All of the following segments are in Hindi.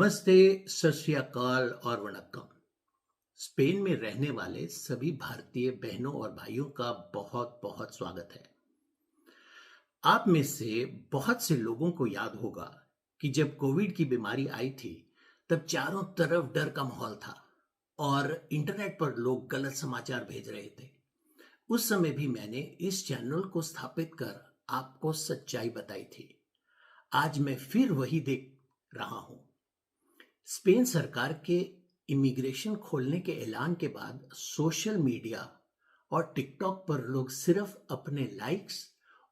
नमस्ते, सत श्री अकाल और वणक्कम। स्पेन में रहने वाले सभी भारतीय बहनों और भाइयों का बहुत बहुत स्वागत है। आप में से बहुत से लोगों को याद होगा कि जब कोविड की बीमारी आई थी, तब चारों तरफ डर का माहौल था और इंटरनेट पर लोग गलत समाचार भेज रहे थे। उस समय भी मैंने इस चैनल को स्थापित कर आपको सच्चाई बताई थी। आज मैं फिर वही देख रहा हूं। स्पेन सरकार के इमिग्रेशन खोलने के ऐलान के बाद सोशल मीडिया और टिकटॉक पर लोग सिर्फ अपने लाइक्स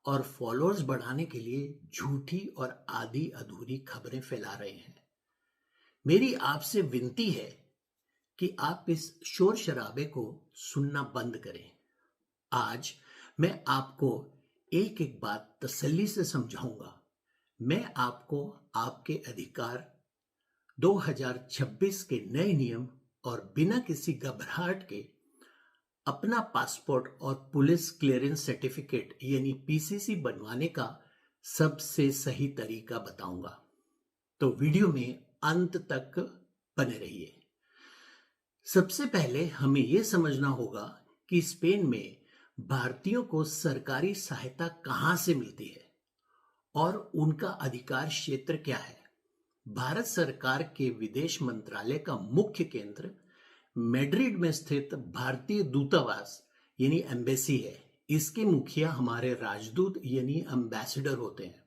और फॉलोअर्स बढ़ाने के लिए झूठी और आधी अधूरी खबरें फैला रहे हैं। मेरी आपसे विनती है कि आप इस शोर शराबे को सुनना बंद करें। आज मैं आपको एक एक बात तसल्ली से समझाऊंगा। मैं आपको आपके अधिकार, 2026 के नए नियम और बिना किसी घबराहट के अपना पासपोर्ट और पुलिस क्लियरेंस सर्टिफिकेट यानी पीसीसी बनवाने का सबसे सही तरीका बताऊंगा। तो वीडियो में अंत तक बने रहिए। सबसे पहले हमें यह समझना होगा कि स्पेन में भारतीयों को सरकारी सहायता कहां से मिलती है और उनका अधिकार क्षेत्र क्या है। भारत सरकार के विदेश मंत्रालय का मुख्य केंद्र मैड्रिड में स्थित भारतीय दूतावास यानी एम्बेसी है। इसके मुखिया हमारे राजदूत यानी एम्बेसडर होते हैं।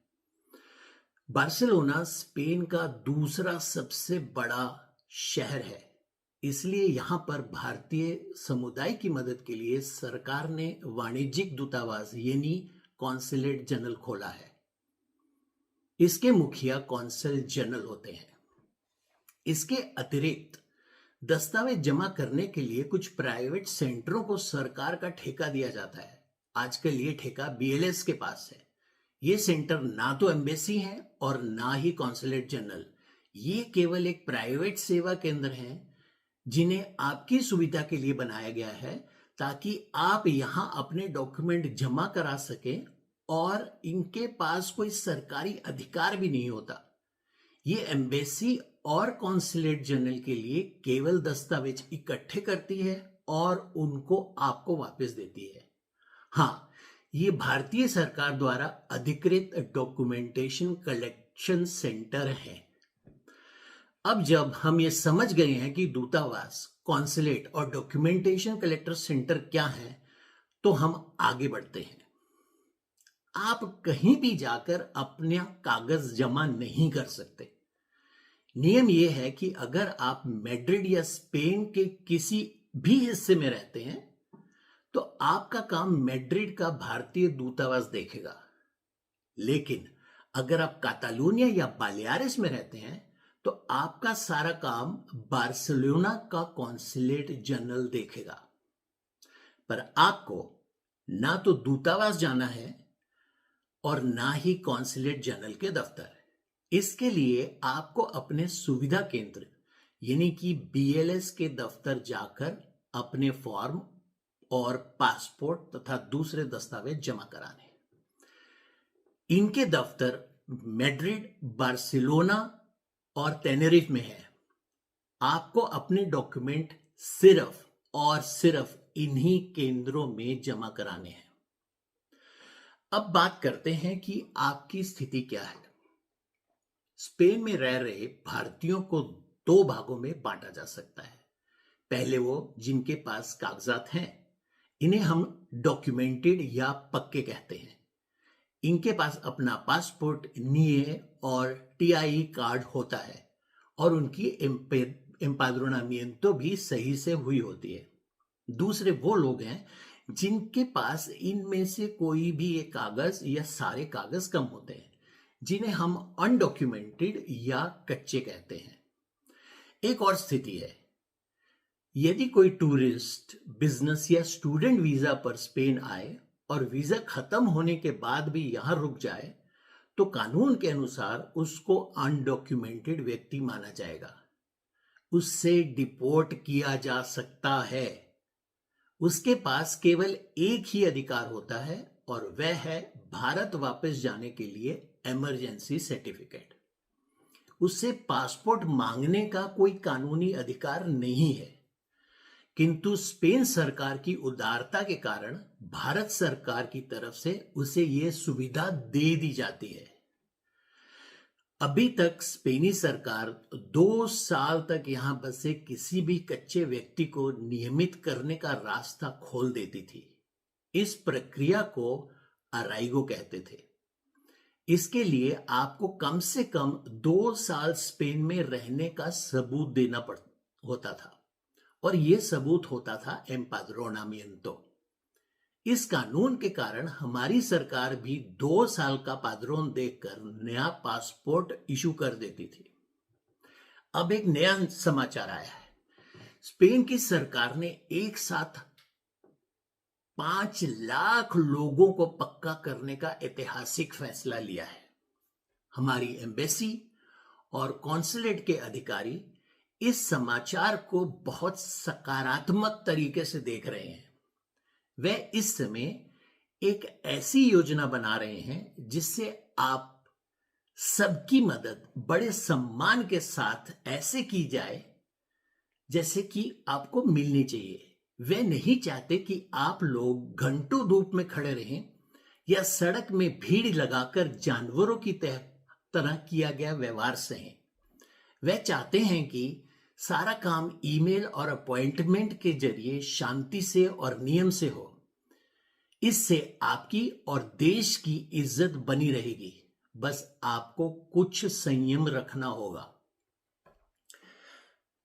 बार्सिलोना स्पेन का दूसरा सबसे बड़ा शहर है, इसलिए यहां पर भारतीय समुदाय की मदद के लिए सरकार ने वाणिज्यिक दूतावास यानी कॉन्सुलेट जनरल खोला है। इसके मुखिया कौंसल जनरल होते हैं। इसके अतिरिक्त दस्तावेज जमा करने के लिए कुछ प्राइवेट सेंटरों को सरकार का ठेका दिया जाता है। आजकल ये ठेका बीएलएस के पास है। ये सेंटर ना तो एम्बेसी है और ना ही कॉन्सुलेट जनरल। ये केवल एक प्राइवेट सेवा केंद्र है जिन्हें आपकी सुविधा के लिए बनाया गया है, ताकि आप यहां अपने डॉक्यूमेंट जमा करा सकें और इनके पास कोई सरकारी अधिकार भी नहीं होता। ये एम्बेसी और कॉन्सुलेट जनरल के लिए केवल दस्तावेज इकट्ठे करती है और उनको आपको वापस देती है। हाँ, ये भारतीय सरकार द्वारा अधिकृत डॉक्यूमेंटेशन कलेक्शन सेंटर है। अब जब हम ये समझ गए हैं कि दूतावास, कॉन्सुलेट और डॉक्यूमेंटेशन कलेक्टर सेंटर क्या है, तो हम आगे बढ़ते हैं। आप कहीं भी जाकर अपना कागज जमा नहीं कर सकते। नियम यह है कि अगर आप मैड्रिड या स्पेन के किसी भी हिस्से में रहते हैं, तो आपका काम मैड्रिड का भारतीय दूतावास देखेगा। लेकिन अगर आप कातालूनिया या बालियारिस में रहते हैं, तो आपका सारा काम बार्सिलोना का कॉन्सुलेट जनरल देखेगा। पर आपको ना तो दूतावास जाना है और ना ही कॉन्सुलेट जनरल के दफ्तर। इसके लिए आपको अपने सुविधा केंद्र यानी कि बीएलएस के दफ्तर जाकर अपने फॉर्म और पासपोर्ट तथा दूसरे दस्तावेज जमा कराने। इनके दफ्तर मैड्रिड, बार्सिलोना और टेनेरिफ में है। आपको अपने डॉक्यूमेंट सिर्फ और सिर्फ इन्हीं केंद्रों में जमा कराने हैं। अब बात करते हैं कि आपकी स्थिति क्या है। स्पेन में रह रहे भारतीयों को दो भागों में बांटा जा सकता है। पहले वो जिनके पास कागजात हैं, इन्हें हम डॉक्यूमेंटेड या पक्के कहते हैं। इनके पास अपना पासपोर्ट, निए और टीआई कार्ड होता है और उनकी एम्पाद्रोनामिento भी सही से हुई होती है। दूसरे वो लोग हैं जिनके पास इनमें से कोई भी एक कागज या सारे कागज कम होते हैं, जिन्हें हम अनडॉक्यूमेंटेड या कच्चे कहते हैं। एक और स्थिति है, यदि कोई टूरिस्ट, बिजनेस या स्टूडेंट वीजा पर स्पेन आए और वीजा खत्म होने के बाद भी यहां रुक जाए, तो कानून के अनुसार उसको अनडॉक्यूमेंटेड व्यक्ति माना जाएगा। उससे डिपोर्ट किया जा सकता है। उसके पास केवल एक ही अधिकार होता है और वह है भारत वापस जाने के लिए इमरजेंसी सर्टिफिकेट। उससे पासपोर्ट मांगने का कोई कानूनी अधिकार नहीं है। किंतु स्पेन सरकार की उदारता के कारण भारत सरकार की तरफ से उसे यह सुविधा दे दी जाती है। अभी तक स्पेनी सरकार 2 साल तक यहां बसे किसी भी कच्चे व्यक्ति को नियमित करने का रास्ता खोल देती थी। इस प्रक्रिया को अराइगो कहते थे। इसके लिए आपको कम से कम 2 साल स्पेन में रहने का सबूत देना होता था, और यह सबूत होता था एम्पाद्रोनामिento। इस कानून के कारण हमारी सरकार भी 2 साल का पाद्रोन देकर नया पासपोर्ट इशू कर देती थी। अब एक नया समाचार आया है। स्पेन की सरकार ने एक साथ 5 लाख लोगों को पक्का करने का ऐतिहासिक फैसला लिया है। हमारी एम्बेसी और कॉन्सुलेट के अधिकारी इस समाचार को बहुत सकारात्मक तरीके से देख रहे हैं। वे इस समय एक ऐसी योजना बना रहे हैं जिससे आप सबकी मदद बड़े सम्मान के साथ ऐसे की जाए जैसे कि आपको मिलनी चाहिए। वे नहीं चाहते कि आप लोग घंटों धूप में खड़े रहें या सड़क में भीड़ लगाकर जानवरों की तरह किया गया व्यवहार सहें। वे चाहते हैं कि सारा काम ईमेल और अपॉइंटमेंट के जरिए शांति से और नियम से हो। इससे आपकी और देश की इज्जत बनी रहेगी। बस आपको कुछ संयम रखना होगा।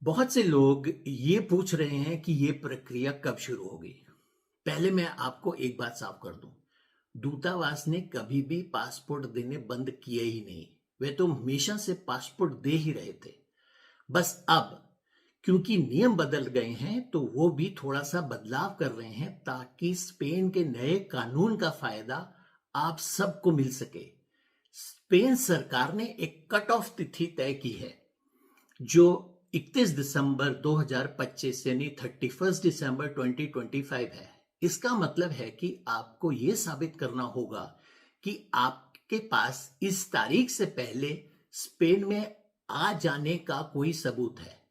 बहुत से लोग ये पूछ रहे हैं कि ये प्रक्रिया कब शुरू होगी। पहले मैं आपको एक बात साफ कर दूं, दूतावास ने कभी भी पासपोर्ट देने बंद किए ही नहीं। वे तो हमेशा से पासपोर्ट दे ही रहे थे। बस अब क्योंकि नियम बदल गए हैं तो वो भी थोड़ा सा बदलाव कर रहे हैं ताकि स्पेन के नए कानून का फायदा आप सबको मिल सके। स्पेन सरकार ने एक कट ऑफ तिथि तय की है जो 31 दिसंबर 2025 यानी 31 दिसंबर 2025 है। इसका मतलब है कि आपको यह साबित करना होगा कि आपके पास इस तारीख से पहले स्पेन में आ जाने का कोई सबूत है।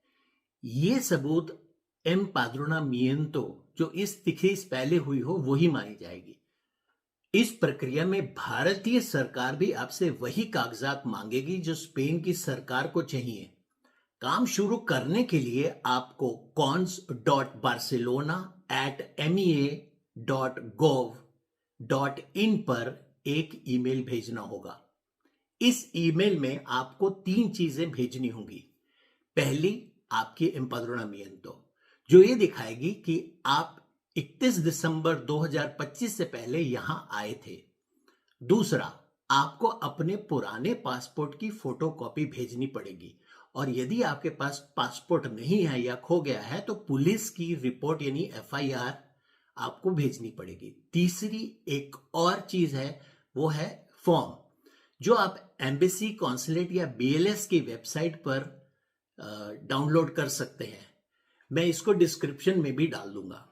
ये सबूत एम्पाद्रोनामिento जो इस तिथि से पहले हुई हो वही मानी जाएगी। इस प्रक्रिया में भारतीय सरकार भी आपसे वही कागजात मांगेगी जो स्पेन की सरकार को चाहिए। काम शुरू करने के लिए आपको cons.barcelona@mea.gov.in पर एक ईमेल भेजना होगा। इस ईमेल में आपको 3 चीजें भेजनी होंगी। पहली, आपकी एम्पाद्रोनामिento जो ये दिखाएगी कि आप 31 दिसंबर 2025 से पहले यहां आए थे। दूसरा, आपको अपने पुराने पासपोर्ट की फोटोकॉपी भेजनी पड़ेगी, और यदि आपके पास पासपोर्ट नहीं है या खो गया है तो पुलिस की रिपोर्ट यानी FIR आपको भेजनी पड़ेगी। तीसरी एक और चीज है, वो है फॉर्म जो आप एम्बेसी, कॉन्सुलेट या BLS की वेबसाइट पर डाउनलोड कर सकते हैं। मैं इसको डिस्क्रिप्शन में भी डाल दूंगा।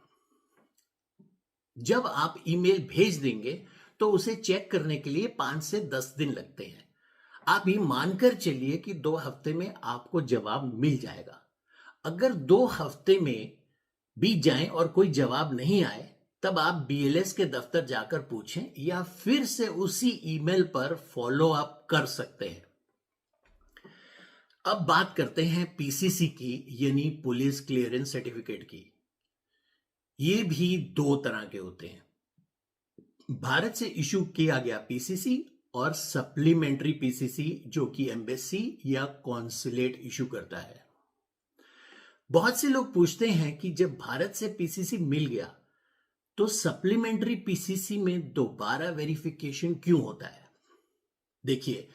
जब आप ईमेल भेज देंगे तो उसे चेक करने के लिए 5 से 10 दिन लगते हैं। आप ये मानकर चलिए कि 2 हफ्ते में आपको जवाब मिल जाएगा। अगर 2 हफ्ते में बीत जाएं और कोई जवाब नहीं आए तब आप BLS के दफ्तर जाकर पूछें या फिर से उसी ईमेल पर फॉलो अप कर सकते हैं। अब बात करते हैं PCC की यानी पुलिस क्लियरेंस सर्टिफिकेट की। ये भी 2 तरह के होते हैं। भारत से इशू किया गया PCC और सप्लीमेंट्री PCC जो कि एम्बेसी या कॉन्सुलेट इशू करता है। बहुत से लोग पूछते हैं कि जब भारत से PCC मिल गया तो सप्लीमेंट्री PCC में दोबारा वेरिफिकेशन क्यों होता है। देखिए,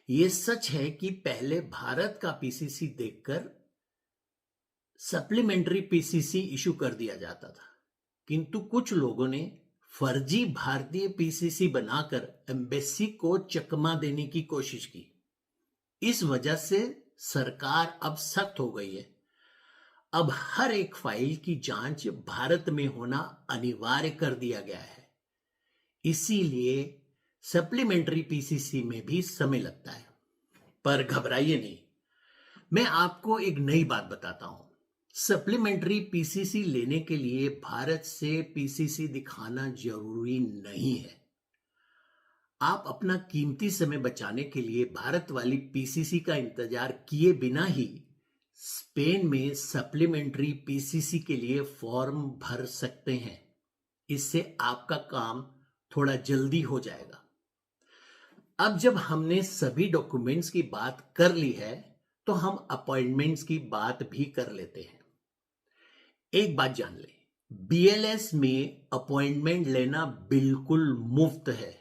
यह सच है कि पहले भारत का PCC देखकर सप्लीमेंट्री PCC इशू कर दिया जाता था, किंतु कुछ लोगों ने फर्जी भारतीय PCC बनाकर एम्बेसी को चकमा देने की कोशिश की। इस वजह से सरकार अब सख्त हो गई है। अब हर एक फाइल की जांच भारत में होना अनिवार्य कर दिया गया है। इसीलिए सप्लीमेंट्री PCC में भी समय लगता है। पर घबराइए नहीं, मैं आपको एक नई बात बताता हूं। सप्लीमेंट्री पीसीसी लेने के लिए भारत से पीसीसी दिखाना जरूरी नहीं है। आप अपना कीमती समय बचाने के लिए भारत वाली पीसीसी का इंतजार किए बिना ही स्पेन में सप्लीमेंट्री पीसीसी के लिए फॉर्म भर सकते हैं। इससे आपका काम थोड़ा जल्दी हो जाएगा। अब जब हमने सभी डॉक्यूमेंट्स की बात कर ली है, तो हम अपॉइंटमेंट्स की बात भी कर लेते हैं। एक बात जान ले, बीएलएस में अपॉइंटमेंट लेना बिल्कुल मुफ्त है।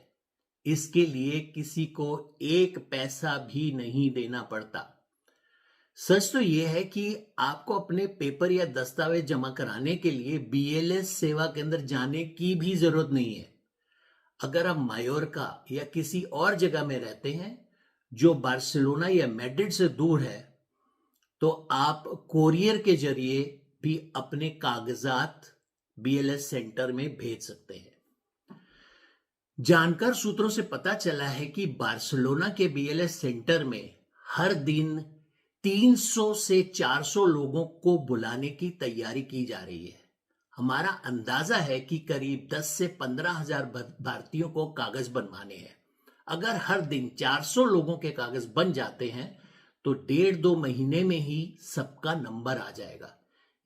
इसके लिए किसी को एक पैसा भी नहीं देना पड़ता। सच तो यह है कि आपको अपने पेपर या दस्तावेज जमा कराने के लिए बीएलएस सेवा केंद्र जाने की भी जरूरत नहीं है। अगर आप मायोर्का या किसी और जगह में रहते हैं जो बार्सिलोना या मैड्रिड से दूर है, तो आप कोरियर के जरिए भी अपने कागजात बीएलएस सेंटर में भेज सकते हैं। जानकार सूत्रों से पता चला है कि बार्सिलोना के बीएलएस सेंटर में हर दिन 300 से 400 लोगों को बुलाने की तैयारी की जा रही है। हमारा अंदाजा है कि करीब 10 से 15,000 भारतीयों को कागज बनवाने हैं। अगर हर दिन 400 लोगों के कागज बन जाते हैं तो 1.5-2 महीने में ही सबका नंबर आ जाएगा।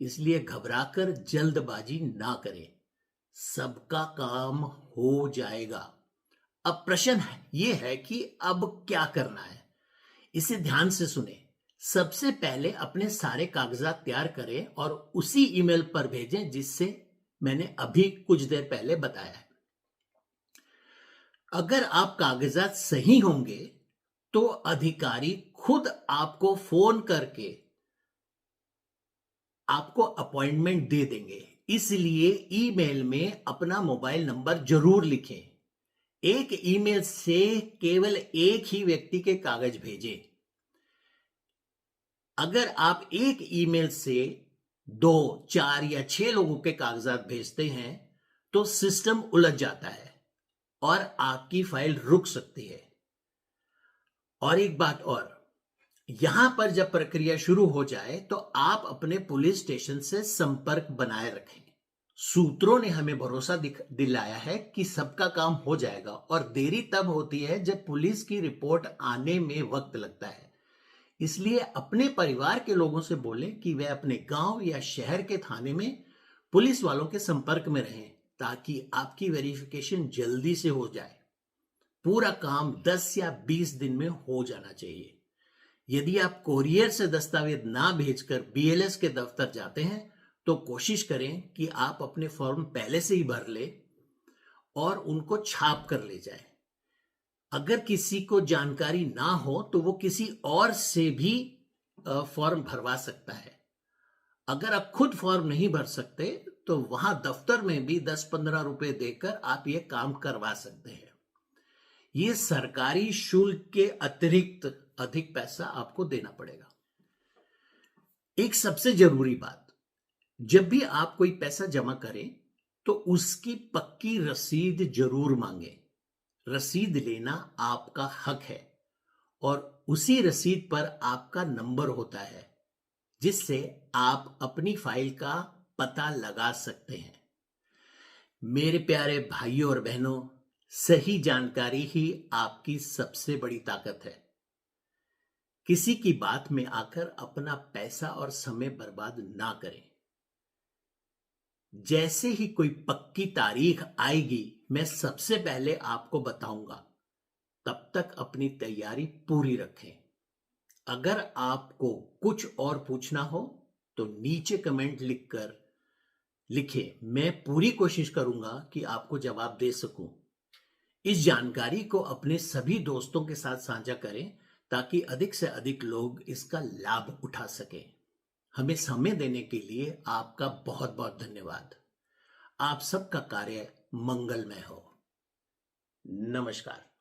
इसलिए घबराकर जल्दबाजी ना करें, सबका काम हो जाएगा। अब प्रश्न यह है कि अब क्या करना है। इसे ध्यान से सुने। सबसे पहले अपने सारे कागजात तैयार करें और उसी ईमेल पर भेजें जिससे मैंने अभी कुछ देर पहले बताया है। अगर आप कागजात सही होंगे तो अधिकारी खुद आपको फोन करके आपको अपॉइंटमेंट दे देंगे। इसलिए ईमेल में अपना मोबाइल नंबर जरूर लिखें। एक ईमेल से केवल एक ही व्यक्ति के कागज भेजें। अगर आप एक ईमेल से 2, 4 या 6 लोगों के कागजात भेजते हैं तो सिस्टम उलझ जाता है और आपकी फाइल रुक सकती है। और एक बात और, यहां पर जब प्रक्रिया शुरू हो जाए तो आप अपने पुलिस स्टेशन से संपर्क बनाए रखें। सूत्रों ने हमें भरोसा दिलाया है कि सबका काम हो जाएगा और देरी तब होती है जब पुलिस की रिपोर्ट आने में वक्त लगता है। इसलिए अपने परिवार के लोगों से बोलें कि वे अपने गांव या शहर के थाने में पुलिस वालों के संपर्क में रहें ताकि आपकी वेरिफिकेशन जल्दी से हो जाए। पूरा काम 10 या 20 दिन में हो जाना चाहिए। यदि आप कोरियर से दस्तावेज ना भेजकर बीएलएस के दफ्तर जाते हैं तो कोशिश करें कि आप अपने फॉर्म पहले से ही भर ले और उनको छाप कर ले जाएं। अगर किसी को जानकारी ना हो तो वो किसी और से भी फॉर्म भरवा सकता है। अगर आप खुद फॉर्म नहीं भर सकते तो वहां दफ्तर में भी 10-15 रुपए देकर आप ये काम करवा सकते हैं। ये सरकारी शुल्क के अतिरिक्त अधिक पैसा आपको देना पड़ेगा। एक सबसे जरूरी बात, जब भी आप कोई पैसा जमा करें तो उसकी पक्की रसीद जरूर मांगे। रसीद लेना आपका हक है और उसी रसीद पर आपका नंबर होता है जिससे आप अपनी फाइल का पता लगा सकते हैं। मेरे प्यारे भाइयों और बहनों, सही जानकारी ही आपकी सबसे बड़ी ताकत है। किसी की बात में आकर अपना पैसा और समय बर्बाद ना करें। जैसे ही कोई पक्की तारीख आएगी मैं सबसे पहले आपको बताऊंगा। तब तक अपनी तैयारी पूरी रखें। अगर आपको कुछ और पूछना हो तो नीचे कमेंट लिखकर लिखें। मैं पूरी कोशिश करूंगा कि आपको जवाब दे सकूं। इस जानकारी को अपने सभी दोस्तों के साथ साझा करें ताकि अधिक से अधिक लोग इसका लाभ उठा सकें। हमें समय देने के लिए आपका बहुत बहुत धन्यवाद। आप सबका कार्य मंगलमय हो। नमस्कार।